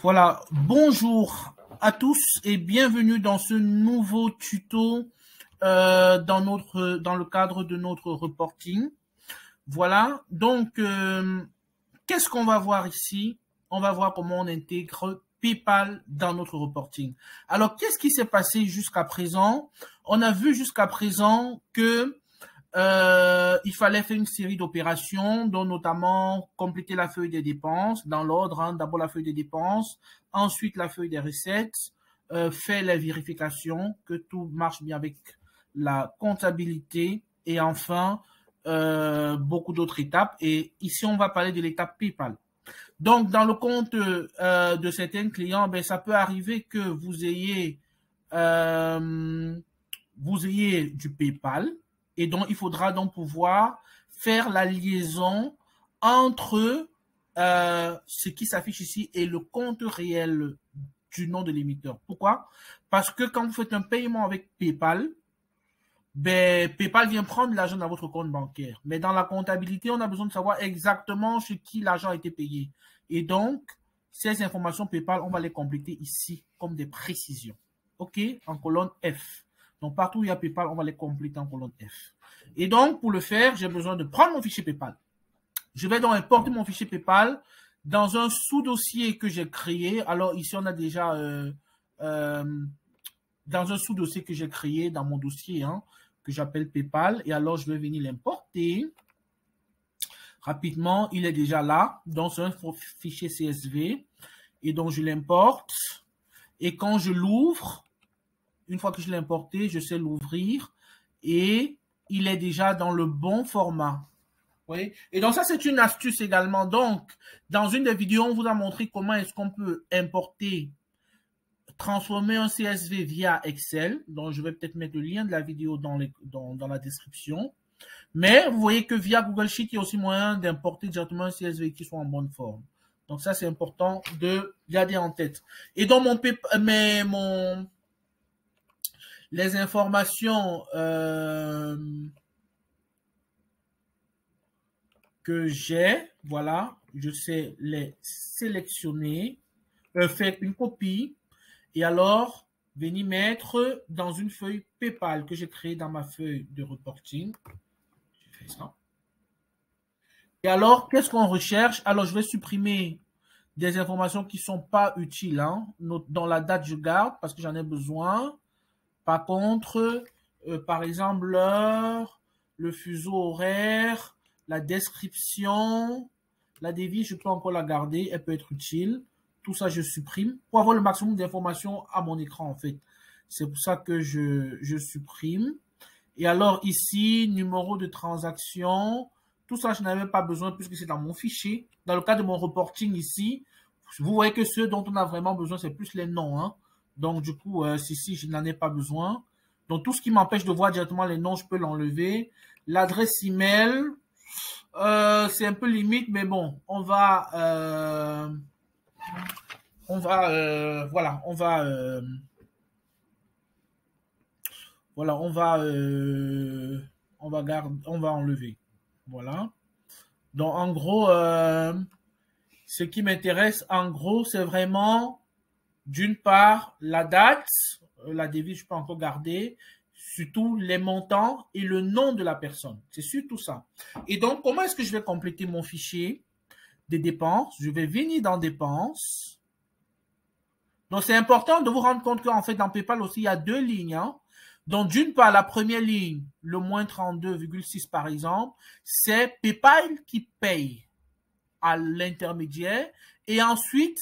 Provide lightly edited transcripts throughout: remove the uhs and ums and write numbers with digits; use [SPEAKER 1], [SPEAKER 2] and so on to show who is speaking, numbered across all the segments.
[SPEAKER 1] Voilà, bonjour à tous et bienvenue dans ce nouveau tuto dans le cadre de notre reporting. Voilà, donc qu'est-ce qu'on va voir ici? On va voir comment on intègre PayPal dans notre reporting. Alors, qu'est-ce qui s'est passé jusqu'à présent? On a vu jusqu'à présent que il fallait faire une série d'opérations, dont notamment compléter la feuille des dépenses dans l'ordre, hein, d'abord la feuille des dépenses, ensuite la feuille des recettes, faire la vérification que tout marche bien avec la comptabilité et enfin beaucoup d'autres étapes. Et ici, on va parler de l'étape PayPal. Donc, dans le compte de certains clients, ben, ça peut arriver que vous ayez du PayPal et donc il faudra donc pouvoir faire la liaison entre ce qui s'affiche ici et le compte réel du nom de l'émetteur. Pourquoi? Parce que quand vous faites un paiement avec PayPal, ben, PayPal vient prendre l'argent dans votre compte bancaire. Mais dans la comptabilité, on a besoin de savoir exactement chez qui l'argent a été payé. Et donc, ces informations PayPal, on va les compléter ici comme des précisions. OK? En colonne F. Donc, partout où il y a PayPal, on va les compléter en colonne F. Et donc, pour le faire, j'ai besoin de prendre mon fichier PayPal. Je vais donc importer mon fichier PayPal dans un sous-dossier que j'ai créé. Alors, ici, on a déjà dans un sous-dossier que j'ai créé dans mon dossier, hein, que j'appelle PayPal. Et alors, je vais venir l'importer. Rapidement, il est déjà là, dans un fichier CSV. Et donc, je l'importe. Et quand je l'ouvre, une fois que je l'ai importé, je sais l'ouvrir. Et il est déjà dans le bon format. Oui. Et donc, ça, c'est une astuce également. Donc, dans une des vidéos, on vous a montré comment est-ce qu'on peut importer, transformer un CSV via Excel. Donc, je vais peut-être mettre le lien de la vidéo dans la description. Mais vous voyez que via Google Sheet, il y a aussi moyen d'importer directement un CSV qui soit en bonne forme. Donc, ça, c'est important de garder en tête. Et dans les informations que j'ai, voilà, je sais les sélectionner, faire une copie et alors venir mettre dans une feuille PayPal que j'ai créée dans ma feuille de reporting. Je fais ça. Et alors, qu'est-ce qu'on recherche? Alors, je vais supprimer des informations qui ne sont pas utiles. Hein. Dans la date, je garde parce que j'en ai besoin. Par contre, par exemple, l'heure, le fuseau horaire, la description, la devise, je peux encore la garder. Elle peut être utile. Tout ça, je supprime pour avoir le maximum d'informations à mon écran, en fait. C'est pour ça que je supprime. Et alors, ici, numéro de transaction. Tout ça, je n'avais pas besoin puisque c'est dans mon fichier. Dans le cas de mon reporting ici, vous voyez que ceux dont on a vraiment besoin, c'est plus les noms. Hein. Donc, du coup, ici, je n'en ai pas besoin. Donc, tout ce qui m'empêche de voir directement les noms, je peux l'enlever. L'adresse email, c'est un peu limite, mais bon, voilà, on va enlever. Voilà. Donc, en gros, ce qui m'intéresse, en gros, c'est vraiment, d'une part, la date, la devise, je peux encore garder, surtout les montants et le nom de la personne. C'est surtout ça. Et donc, comment est-ce que je vais compléter mon fichier des dépenses? Je vais venir dans dépenses. Donc, c'est important de vous rendre compte qu'en fait, dans PayPal aussi, il y a deux lignes. Hein. Donc, d'une part, la première ligne, le moins 32,6 par exemple, c'est PayPal qui paye à l'intermédiaire. Et ensuite,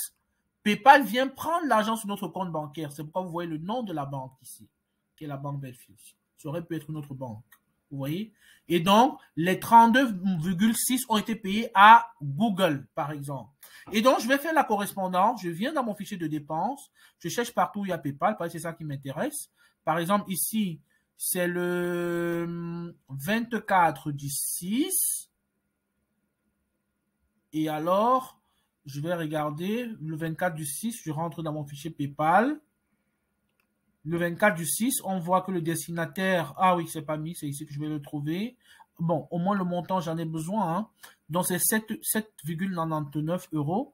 [SPEAKER 1] PayPal vient prendre l'argent sur notre compte bancaire. C'est pourquoi vous voyez le nom de la banque ici, qui est la banque Belfius. Ça aurait pu être une autre banque. Vous voyez? Et donc, les 32,6 ont été payés à Google, par exemple. Et donc, je vais faire la correspondance. Je viens dans mon fichier de dépenses. Je cherche partout où il y a PayPal, parce que c'est ça qui m'intéresse. Par exemple, ici, c'est le 24 du 6. Et alors, je vais regarder le 24 du 6. Je rentre dans mon fichier PayPal. Le 24 du 6, on voit que le destinataire, ah oui, c'est pas mis, c'est ici que je vais le trouver. Bon, au moins le montant, j'en ai besoin. Hein. Donc, c'est 7,99 €.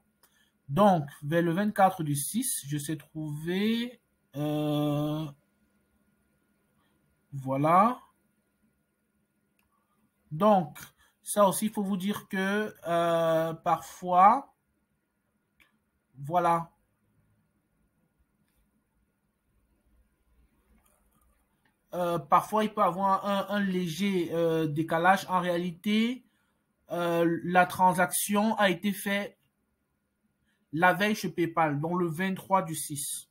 [SPEAKER 1] Donc, vers le 24 du 6, je sais trouver... voilà. Donc, ça aussi, il faut vous dire que parfois, voilà. Parfois, il peut y avoir un léger décalage. En réalité, la transaction a été faite la veille chez PayPal, donc le 23 du 6.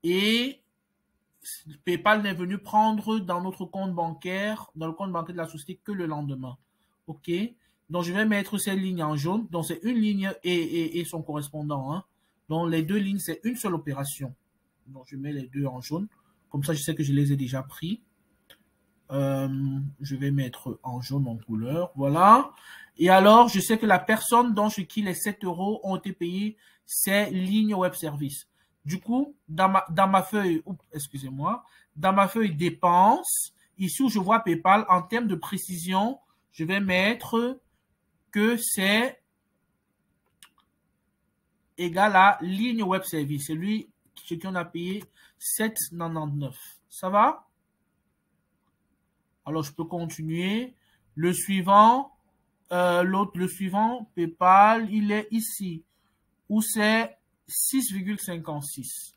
[SPEAKER 1] Et PayPal n'est venu prendre dans notre compte bancaire, dans le compte bancaire de la société, que le lendemain. OK? Donc, je vais mettre ces lignes en jaune. Donc, c'est une ligne et son correspondant. Hein. Donc, les deux lignes, c'est une seule opération. Donc, je mets les deux en jaune. Comme ça, je sais que je les ai déjà pris. Je vais mettre en jaune en couleur. Voilà. Et alors, je sais que la personne dont chez qui les 7 € ont été payés, c'est Ligne Web Service. Du coup, dans ma feuille, excusez-moi, dans ma feuille dépenses, ici où je vois PayPal, en termes de précision, je vais mettre que c'est égal à Ligne Web Service. C'est lui chez qui on a payé 7,99. Ça va? Alors, je peux continuer. Le suivant, le suivant, PayPal, il est ici, où c'est 6,56.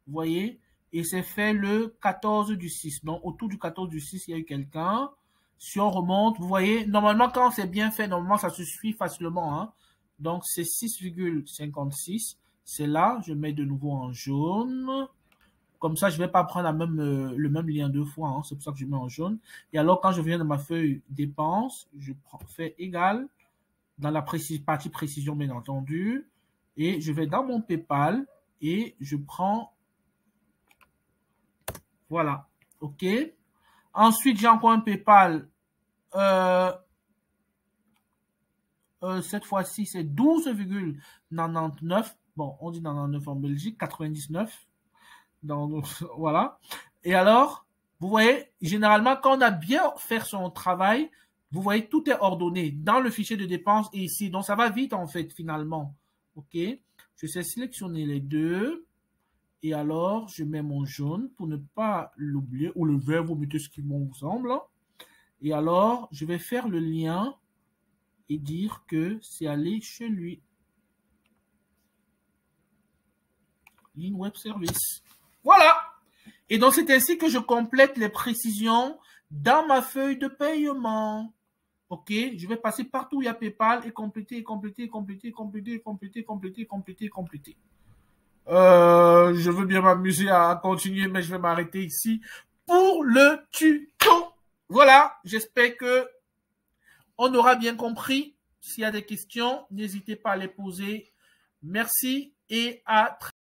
[SPEAKER 1] Vous voyez? Et c'est fait le 14 du 6. Donc, autour du 14 du 6, il y a eu quelqu'un. Si on remonte, vous voyez, normalement, quand c'est bien fait, normalement, ça se suit facilement. Hein? Donc, c'est 6,56. C'est là, je mets de nouveau en jaune. Comme ça, je ne vais pas prendre le même lien deux fois. Hein. C'est pour ça que je mets en jaune. Et alors, quand je viens de ma feuille dépenses, je fais égal dans la partie précision, bien entendu. Et je vais dans mon PayPal et je prends... Voilà. OK. Ensuite, j'ai encore un PayPal. Cette fois-ci, c'est 12,99. Bon, on dit 99 en Belgique, 99. Voilà. Et alors, vous voyez, généralement, quand on a bien fait son travail, vous voyez, tout est ordonné dans le fichier de dépenses et ici. Donc, ça va vite, en fait, finalement. OK. Je sais sélectionner les deux. Et alors, je mets mon jaune pour ne pas l'oublier. Ou le vert, vous mettez ce qui vous semble. Et alors, je vais faire le lien et dire que c'est aller chez lui. Ligne Web Service. Voilà. Et donc, c'est ainsi que je complète les précisions dans ma feuille de paiement. OK? Je vais passer partout où il y a PayPal et compléter, compléter, compléter, compléter, compléter, compléter, compléter, compléter. Je veux bien m'amuser à continuer, mais je vais m'arrêter ici pour le tuto. Voilà. J'espère que on aura bien compris. S'il y a des questions, n'hésitez pas à les poser. Merci et à très bientôt.